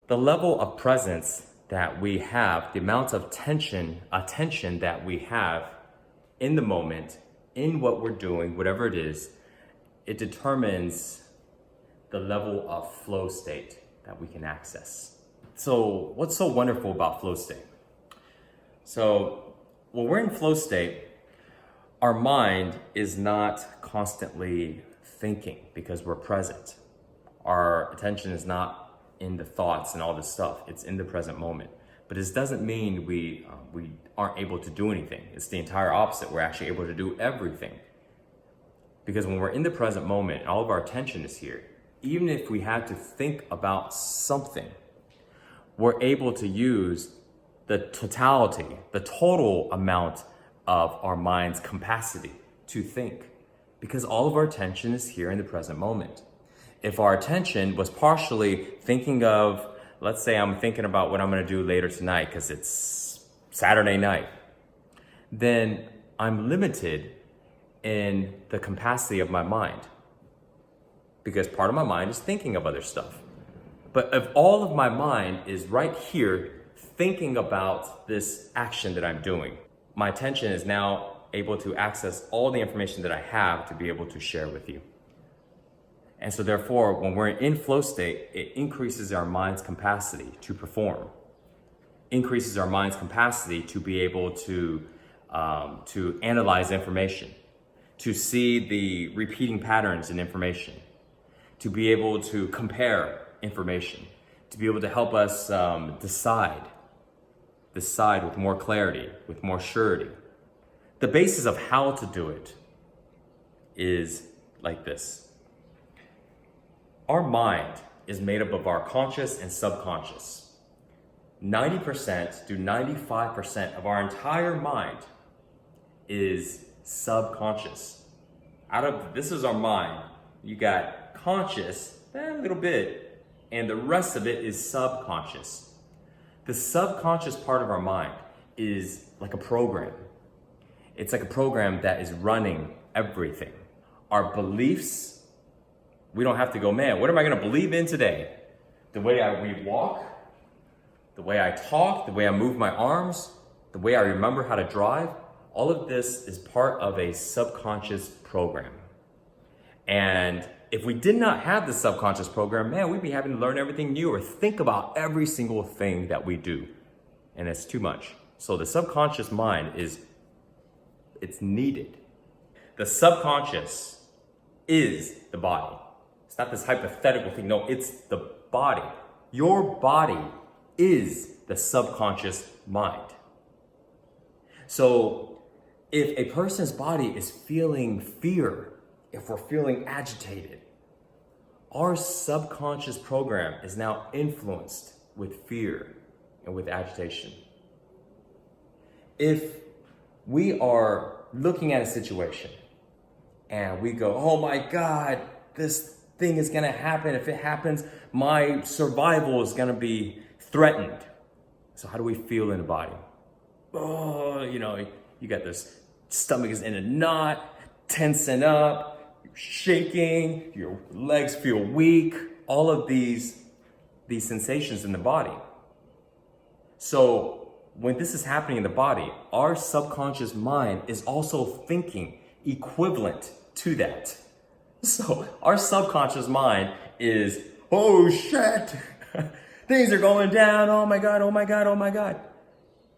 The level of presence that we have, the amount of attention that we have in the moment, in what we're doing, whatever it is, it determines the level of flow state that we can access. So what's so wonderful about flow state? So when we're in flow state, our mind is not constantly thinking because we're present. Our attention is not in the thoughts and all this stuff. It's in the present moment. But this doesn't mean we aren't able to do anything. It's the entire opposite. We're actually able to do everything. Because when we're in the present moment and all of our attention is here, even if we had to think about something, we're able to use the totality, the total amount of our mind's capacity to think, because all of our attention is here in the present moment. If our attention was partially thinking of, let's say I'm thinking about what I'm gonna do later tonight because it's Saturday night, then I'm limited in the capacity of my mind, because part of my mind is thinking of other stuff. But if all of my mind is right here thinking about this action that I'm doing, my attention is now able to access all the information that I have to be able to share with you. And so therefore, when we're in flow state, it increases our mind's capacity to perform, increases our mind's capacity to be able to analyze information, to see the repeating patterns in information, to be able to compare information, to be able to help us decide with more clarity, with more surety. The basis of how to do it is like this. Our mind is made up of our conscious and subconscious. 90% to 95% of our entire mind is subconscious. This is our mind. You got conscious, a little bit, and the rest of it is subconscious. The subconscious part of our mind is like a program. It's like a program that is running everything. Our beliefs, we don't have to go, man, what am I gonna believe in today? The way we walk, the way I talk, the way I move my arms, the way I remember how to drive, all of this is part of a subconscious program. And if we did not have the subconscious program, man, we'd be having to learn everything new or think about every single thing that we do. And it's too much. So the subconscious mind it's needed. The subconscious is the body. It's not this hypothetical thing. No, it's the body. Your body is the subconscious mind. So if a person's body is feeling fear, if we're feeling agitated, our subconscious program is now influenced with fear and with agitation. If we are looking at a situation and we go, oh my God, this thing is gonna happen. If it happens, my survival is gonna be threatened. So how do we feel in the body? Oh, you got this stomach is in a knot, tensing up, you're shaking, your legs feel weak, all of these sensations in the body. So when this is happening in the body, our subconscious mind is also thinking equivalent to that. So our subconscious mind is, oh shit, things are going down, oh my God, oh my God, oh my God.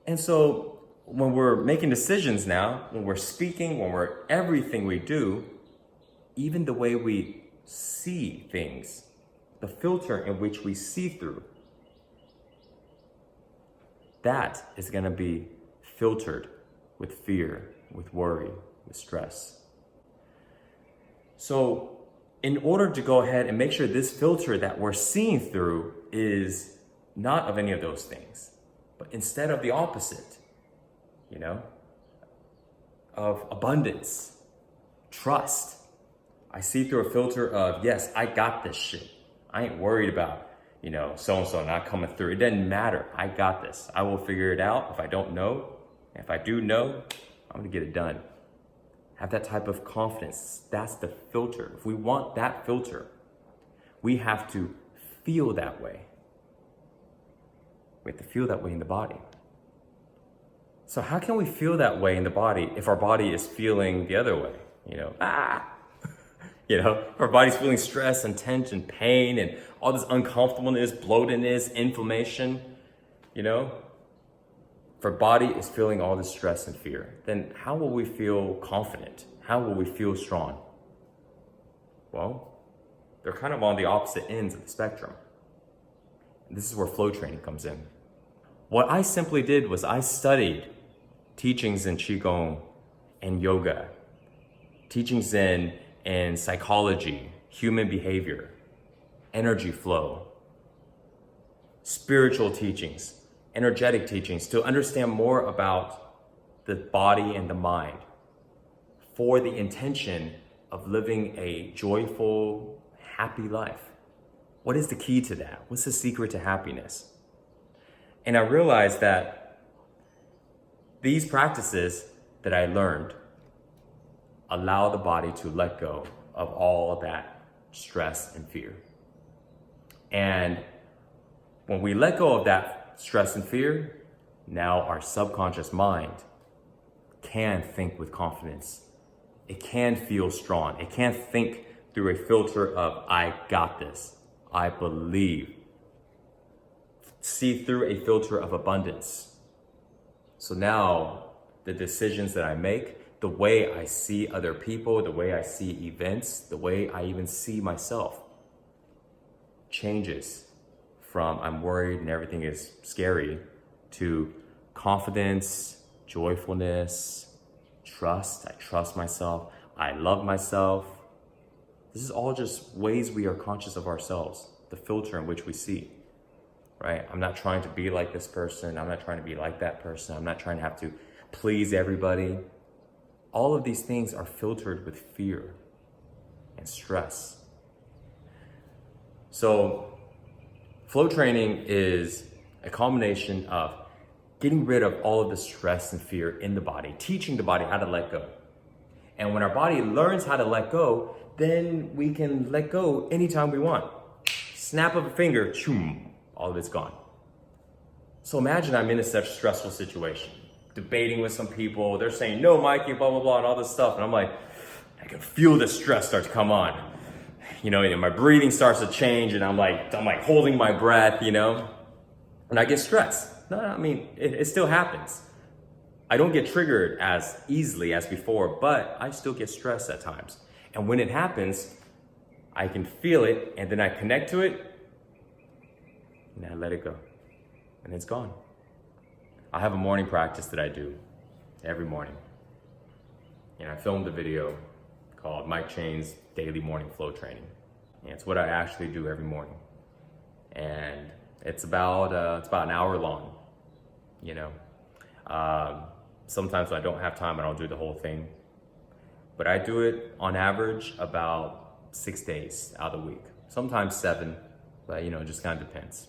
And so when we're making decisions now, when we're speaking, everything we do, even the way we see things, the filter in which we see through, that is gonna be filtered with fear, with worry, with stress. So in order to go ahead and make sure this filter that we're seeing through is not of any of those things, but instead of the opposite, of abundance, trust. I see through a filter of, yes, I got this shit. I ain't worried about, so-and-so not coming through. It doesn't matter. I got this. I will figure it out. If I don't know, if I do know, I'm gonna get it done. Have that type of confidence. That's the filter. If we want that filter, we have to feel that way. We have to feel that way in the body. So how can we feel that way in the body if our body is feeling the other way? If our body's feeling stress and tension, pain, and all this uncomfortableness, bloatedness, inflammation, if our body is feeling all this stress and fear, then how will we feel confident? How will we feel strong? Well, they're kind of on the opposite ends of the spectrum. And this is where flow training comes in. What I simply did was I studied teachings in Qigong and yoga, teachings in psychology, human behavior, energy flow, spiritual teachings, energetic teachings to understand more about the body and the mind for the intention of living a joyful, happy life. What is the key to that? What's the secret to happiness? And I realized that these practices that I learned allow the body to let go of all of that stress and fear. And when we let go of that stress and fear, now our subconscious mind can think with confidence. It can feel strong. It can think through a filter of, I got this. I believe. See through a filter of abundance. So now the decisions that I make, the way I see other people, the way I see events, the way I even see myself changes from I'm worried and everything is scary to confidence, joyfulness, trust. I trust myself. I love myself. This is all just ways we are conscious of ourselves, the filter in which we see, right? I'm not trying to be like this person. I'm not trying to be like that person. I'm not trying to have to please everybody. All of these things are filtered with fear and stress. So flow training is a combination of getting rid of all of the stress and fear in the body, teaching the body how to let go. And when our body learns how to let go, then we can let go anytime we want. Snap of a finger, choom, all of it's gone. So imagine I'm in such stressful situation, debating with some people. They're saying, no, Mikey, blah, blah, blah, and all this stuff. And I'm like, I can feel the stress start to come on. And my breathing starts to change and I'm like holding my breath, and I get stressed. No, I mean, it still happens. I don't get triggered as easily as before, but I still get stressed at times. And when it happens, I can feel it and then I connect to it and I let it go and it's gone. I have a morning practice that I do every morning. And I filmed a video called Mike Chain's Daily Morning Flow Training. And it's what I actually do every morning. And it's about an hour long, Sometimes when I don't have time, I don't do the whole thing. But I do it on average about 6 days out of the week. Sometimes 7, but it just kind of depends.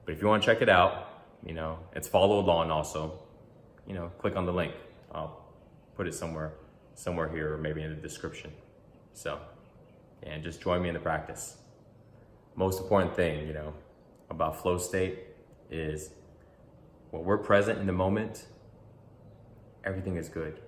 But if you want to check it out, it's follow along also. Click on the link. I'll put it somewhere here or maybe in the description. So, and just join me in the practice. Most important thing, about flow state is when we're present in the moment, everything is good.